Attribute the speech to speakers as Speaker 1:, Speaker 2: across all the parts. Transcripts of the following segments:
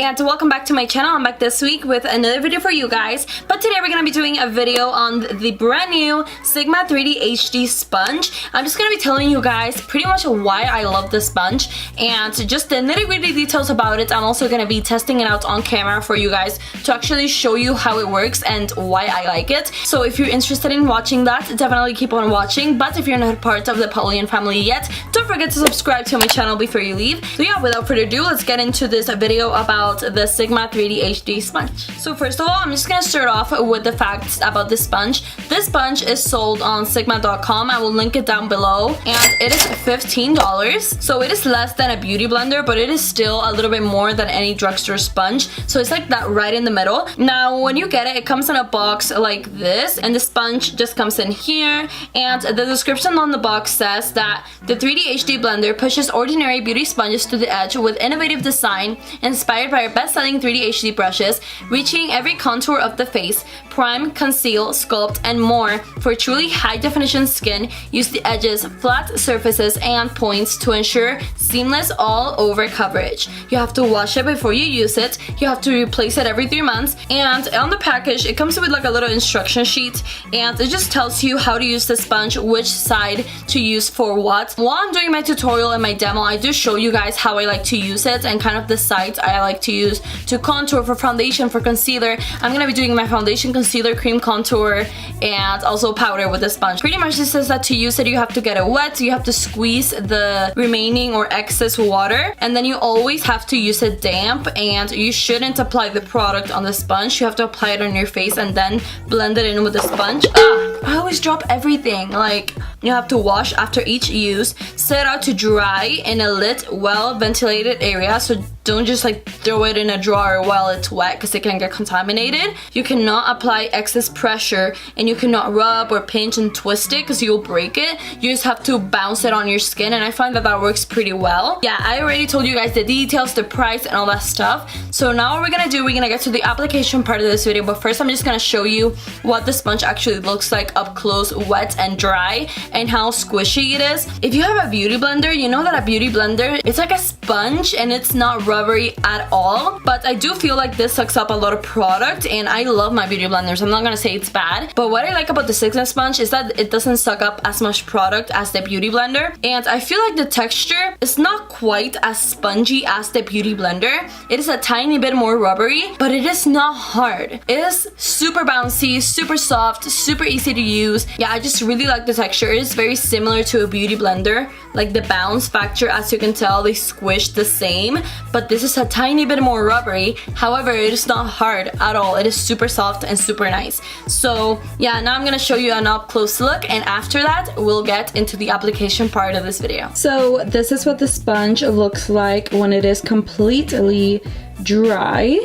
Speaker 1: And welcome back to my channel. I'm back this week with another video for you guys, but today we're gonna be doing a video on the brand new Sigma 3D HD sponge. I'm just gonna be telling you guys pretty much why I love this sponge and just the nitty-gritty details about it. I'm also gonna be testing it out on camera for you guys to actually show you how it works and why I like it. So if you're interested in watching that, definitely keep on watching, but if you're not part of the Paola family yet, don't forget to subscribe to my channel before you leave. So yeah, without further ado, let's get into this video about the Sigma 3D HD sponge. So first of all, I'm just gonna start off with the facts about this sponge. This sponge is sold on Sigma.com. I will link it down below, and it is $15. So it is less than a beauty blender, but it is still a little bit more than any drugstore sponge. So it's like that right in the middle. Now when you get it, it comes in a box like this, and the sponge just comes in here, and the description on the box says that the 3D HD blender pushes ordinary beauty sponges to the edge with innovative design inspired by our best-selling 3D HD brushes, reaching every contour of the face. Prime, conceal, sculpt, and more. For truly high-definition skin, use the edges, flat surfaces, and points to ensure seamless all-over coverage. You have to wash it before you use it. You have to replace it every 3 months. And on the package, it comes with like a little instruction sheet, and it just tells you how to use the sponge, which side to use for what. While I'm doing my tutorial and my demo, I do show you guys how I like to use it and kind of the sides I like to use to contour, for foundation, for concealer. I'm gonna be doing my foundation, concealer, cream contour, and also powder with the sponge. Pretty much it says that to use it, you have to get it wet, you have to squeeze the remaining or excess water, and then you always have to use it damp, and you shouldn't apply the product on the sponge. You have to apply it on your face and then blend it in with the sponge. I always drop everything. Like, you have to wash after each use, set out to dry in a lit, well-ventilated area, so don't just like throw it in a drawer while it's wet because it can get contaminated. You cannot apply excess pressure, and you cannot rub or pinch and twist it because you'll break it. You just have to bounce it on your skin, and I find that that works pretty well. Yeah, I already told you guys the details, the price, and all that stuff. So now what we're gonna do, we're gonna get to the application part of this video, but first I'm just gonna show you what the sponge actually looks like up close, wet and dry, and how squishy it is. If you have a beauty blender, you know that a beauty blender, it's like a sponge and it's not rubbery at all, but I do feel like this sucks up a lot of product, and I love my beauty blenders. I'm not gonna say it's bad, but what I like about the Sigma sponge is that it doesn't suck up as much product as the beauty blender, and I feel like the texture is not quite as spongy as the beauty blender. It is a tiny bit more rubbery, but it is not hard. It is super bouncy, super soft, super easy to use. Yeah, I just really like the texture. It is very similar to a beauty blender. Like the bounce factor, as you can tell, they squish the same, but this is a tiny bit more rubbery. However, it is not hard at all. It is super soft and super nice. So yeah, now I'm gonna show you an up close look, and after that we'll get into the application part of this video. So this is what the sponge looks like when it is completely dry.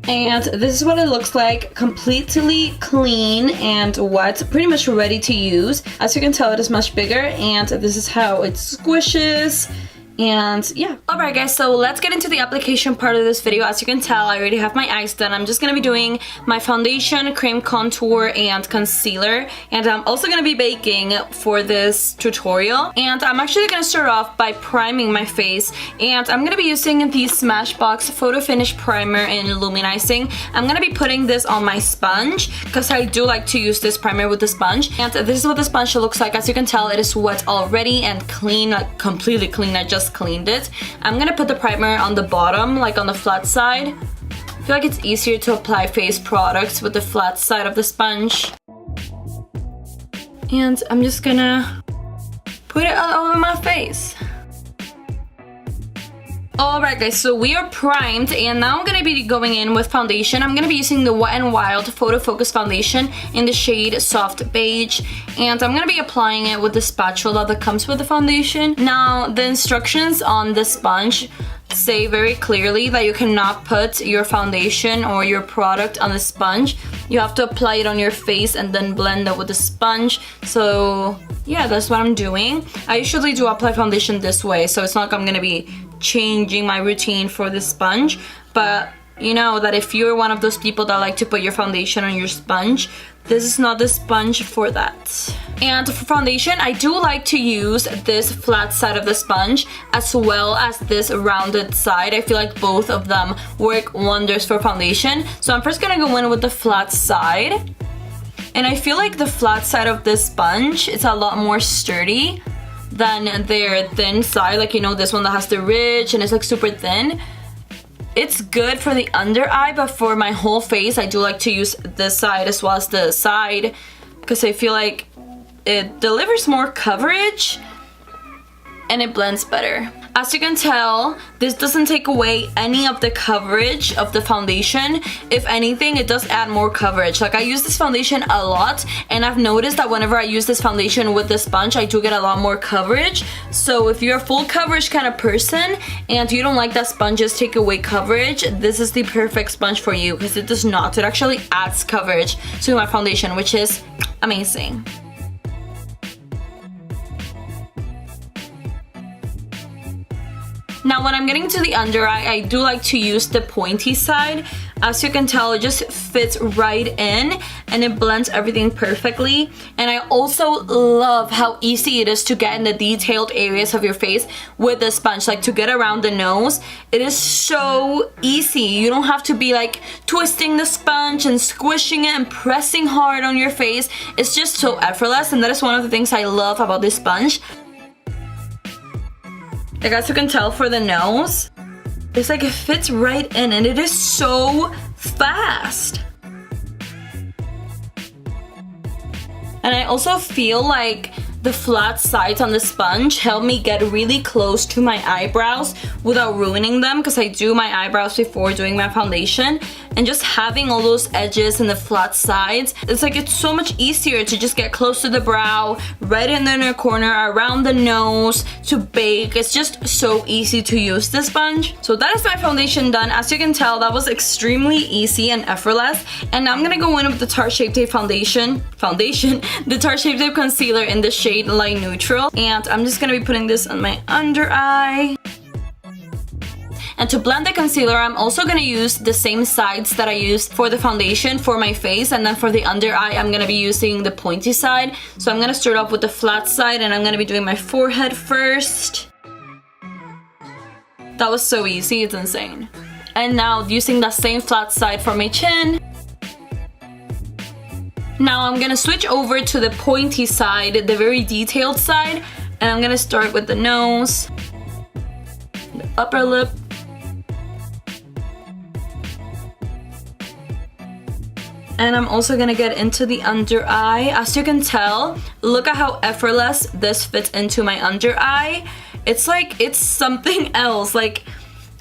Speaker 1: And this is what it looks like, completely clean and wet, pretty much ready to use. As you can tell, it is much bigger, and this is how it squishes. And yeah. Alright guys, so let's get into the application part of this video. As you can tell, I already have my eyes done. I'm just gonna be doing my foundation, cream contour, and concealer. And I'm also gonna be baking for this tutorial. And I'm actually gonna start off by priming my face. And I'm gonna be using the Smashbox Photofinish primer in Luminizing. I'm gonna be putting this on my sponge because I do like to use this primer with the sponge. And this is what the sponge looks like. As you can tell, it is wet already and clean, like completely clean. I just cleaned it. I'm gonna put the primer on the bottom, like on the flat side. I feel like it's easier to apply face products with the flat side of the sponge. And I'm just gonna put it all over my face. Alright guys, so we are primed, and now I'm gonna be going in with foundation. I'm gonna be using the Wet n Wild Photofocus foundation in the shade Soft Beige, and I'm gonna be applying it with the spatula that comes with the foundation. Now, the instructions on the sponge say very clearly that you cannot put your foundation or your product on the sponge. You have to apply it on your face and then blend it with the sponge. So yeah, that's what I'm doing. I usually do apply foundation this way, so it's not like I'm gonna be changing my routine for the sponge, but you know that if you're one of those people that like to put your foundation on your sponge, this is not the sponge for that. And for foundation, I do like to use this flat side of the sponge as well as this rounded side. I feel like both of them work wonders for foundation. So I'm first gonna go in with the flat side. And I feel like the flat side of this sponge is a lot more sturdy than their thin side. Like, you know, this one that has the ridge and it's like super thin. It's good for the under eye, but for my whole face, I do like to use this side as well as the side because I feel like it delivers more coverage and it blends better. As you can tell, this doesn't take away any of the coverage of the foundation. If anything, it does add more coverage. Like, I use this foundation a lot, and I've noticed that whenever I use this foundation with the sponge, I do get a lot more coverage. So if you're a full coverage kind of person and you don't like that sponges take away coverage, this is the perfect sponge for you because it does not. It actually adds coverage to my foundation, which is amazing. Now when I'm getting to the under eye, I do like to use the pointy side. As you can tell, it just fits right in and it blends everything perfectly. And I also love how easy it is to get in the detailed areas of your face with the sponge. Like, to get around the nose, it is so easy. You don't have to be like twisting the sponge and squishing it and pressing hard on your face. It's just so effortless, and that is one of the things I love about this sponge. Like, as you can tell, for the nose, it's like it fits right in and it is so fast. And I also feel like the flat sides on the sponge help me get really close to my eyebrows without ruining them, because I do my eyebrows before doing my foundation, and just having all those edges and the flat sides, it's like it's so much easier to just get close to the brow, right in the inner corner, around the nose, to bake. It's just so easy to use this sponge. So that is my foundation done. As you can tell, that was extremely easy and effortless. And now I'm gonna go in with the Tarte Shape Tape the Tarte Shape Tape concealer in the shade Light Neutral, and I'm just gonna be putting this on my under eye. And to blend the concealer, I'm also gonna use the same sides that I used for the foundation for my face, and then for the under eye, I'm gonna be using the pointy side. So I'm gonna start off with the flat side, and I'm gonna be doing my forehead first. That was so easy, it's insane. And now using the same flat side for my chin. Now I'm gonna switch over to the pointy side, the very detailed side, and I'm gonna start with the nose, the upper lip, and I'm also gonna get into the under eye. As you can tell, look at how effortless this fits into my under eye. It's like, it's something else. Like,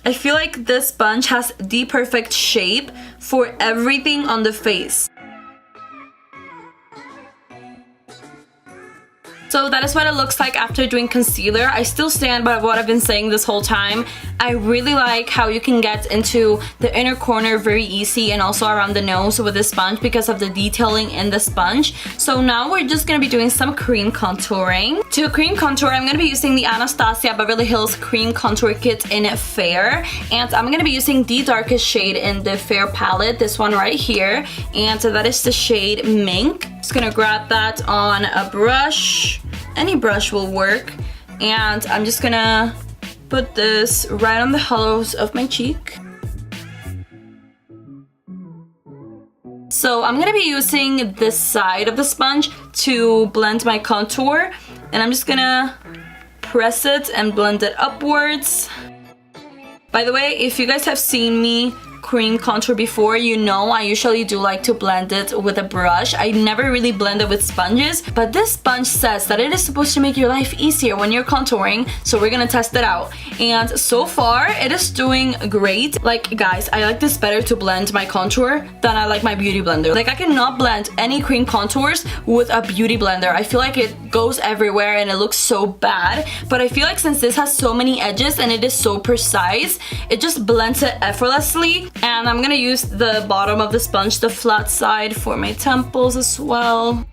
Speaker 1: I feel like this sponge has the perfect shape for everything on the face. So that is what it looks like after doing concealer. I still stand by what I've been saying this whole time. I really like how you can get into the inner corner very easy, and also around the nose with the sponge because of the detailing in the sponge. So now we're just gonna be doing some cream contouring. To cream contour, I'm gonna be using the Anastasia Beverly Hills Cream Contour Kit in Fair. And I'm gonna be using the darkest shade in the Fair palette, this one right here. And that is the shade Mink. Just gonna grab that on a brush. Any brush will work, and I'm just gonna put this right on the hollows of my cheek. So I'm gonna be using this side of the sponge to blend my contour, and I'm just gonna press it and blend it upwards. By the way, if you guys have seen me cream contour before, you know I usually do like to blend it with a brush. I never really blend it with sponges, but this sponge says that it is supposed to make your life easier when you're contouring, so we're gonna test it out. And so far, it is doing great. Like, guys, I like this better to blend my contour than I like my beauty blender. Like, I cannot blend any cream contours with a beauty blender. I feel like it goes everywhere and it looks so bad, but I feel like since this has so many edges and it is so precise, it just blends it effortlessly. And I'm gonna use the bottom of the sponge, the flat side, for my temples as well.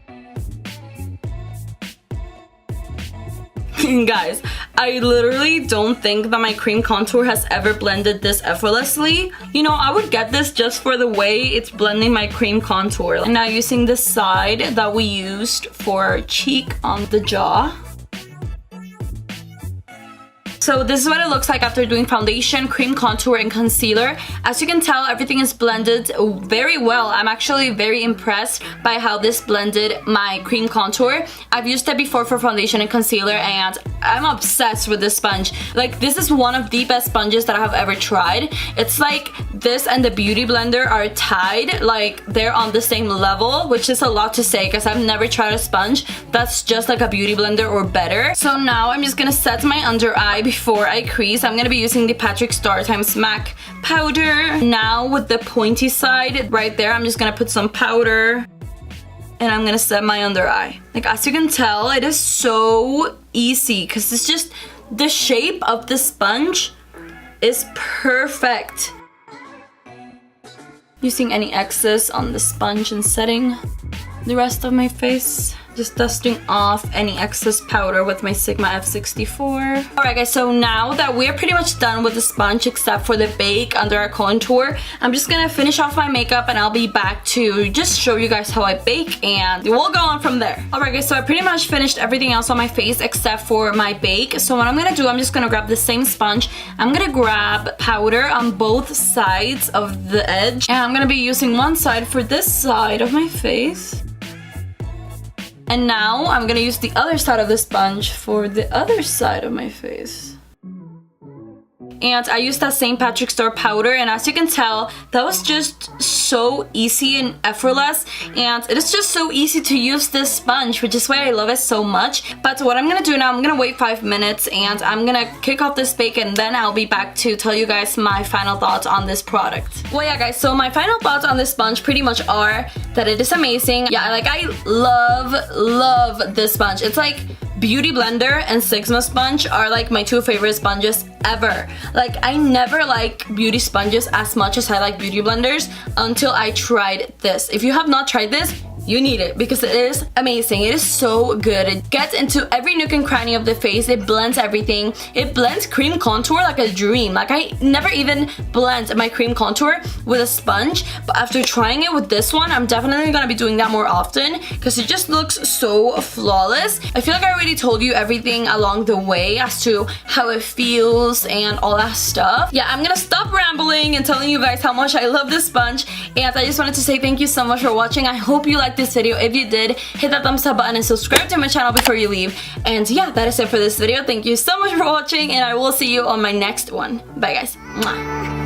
Speaker 1: Guys, I literally don't think that my cream contour has ever blended this effortlessly. You know, I would get this just for the way it's blending my cream contour. And now using the side that we used for cheek on the jaw. So this is what it looks like after doing foundation, cream contour, and concealer. As you can tell, everything is blended very well. I'm actually very impressed by how this blended my cream contour. I've used it before for foundation and concealer, and I'm obsessed with this sponge. Like, this is one of the best sponges that I have ever tried. It's like this and the Beauty Blender are tied. Like, they're on the same level, which is a lot to say because I've never tried a sponge that's just like a Beauty Blender or better. So now I'm just gonna set my under eye before I crease. I'm gonna be using the Patrick Starrr x MAC powder. Now with the pointy side right there, I'm just gonna put some powder and I'm gonna set my under eye. Like, as you can tell, it is so easy because it's just the shape of the sponge is perfect. Using any excess on the sponge and setting the rest of my face. Just dusting off any excess powder with my Sigma F64. Alright guys, so now that we're pretty much done with the sponge except for the bake under our contour, I'm just gonna finish off my makeup and I'll be back to just show you guys how I bake and we'll go on from there. Alright guys, so I pretty much finished everything else on my face except for my bake. So what I'm gonna do, I'm just gonna grab the same sponge. I'm gonna grab powder on both sides of the edge and I'm gonna be using one side for this side of my face. And now I'm gonna use the other side of the sponge for the other side of my face. And I used that same Patrick Starrr powder, and as you can tell, that was just so easy and effortless, and it is just so easy to use this sponge, which is why I love it so much. But what I'm gonna do now, I'm gonna wait 5 minutes and I'm gonna kick off this bake, and then I'll be back to tell you guys my final thoughts on this product. Well, yeah guys, so my final thoughts on this sponge pretty much are that it is amazing. Yeah, like, I love this sponge. It's like Beauty Blender and Sigma sponge are like my two favorite sponges ever. Like, I never like beauty sponges as much as I like beauty blenders until I tried this. If you have not tried this, you need it because it is amazing. It is so good. It gets into every nook and cranny of the face. It blends everything. It blends cream contour like a dream. Like, I never even blend my cream contour with a sponge, but after trying it with this one, I'm definitely gonna be doing that more often because it just looks so flawless. I feel like I already told you everything along the way as to how it feels and all that stuff. Yeah, I'm gonna stop rambling and telling you guys how much I love this sponge, and I just wanted to say thank you so much for watching. I hope you liked this video. If you did, hit that thumbs up button and subscribe to my channel before you leave. And yeah, that is it for this video. Thank you so much for watching, and I will see you on my next one. Bye guys. Mwah.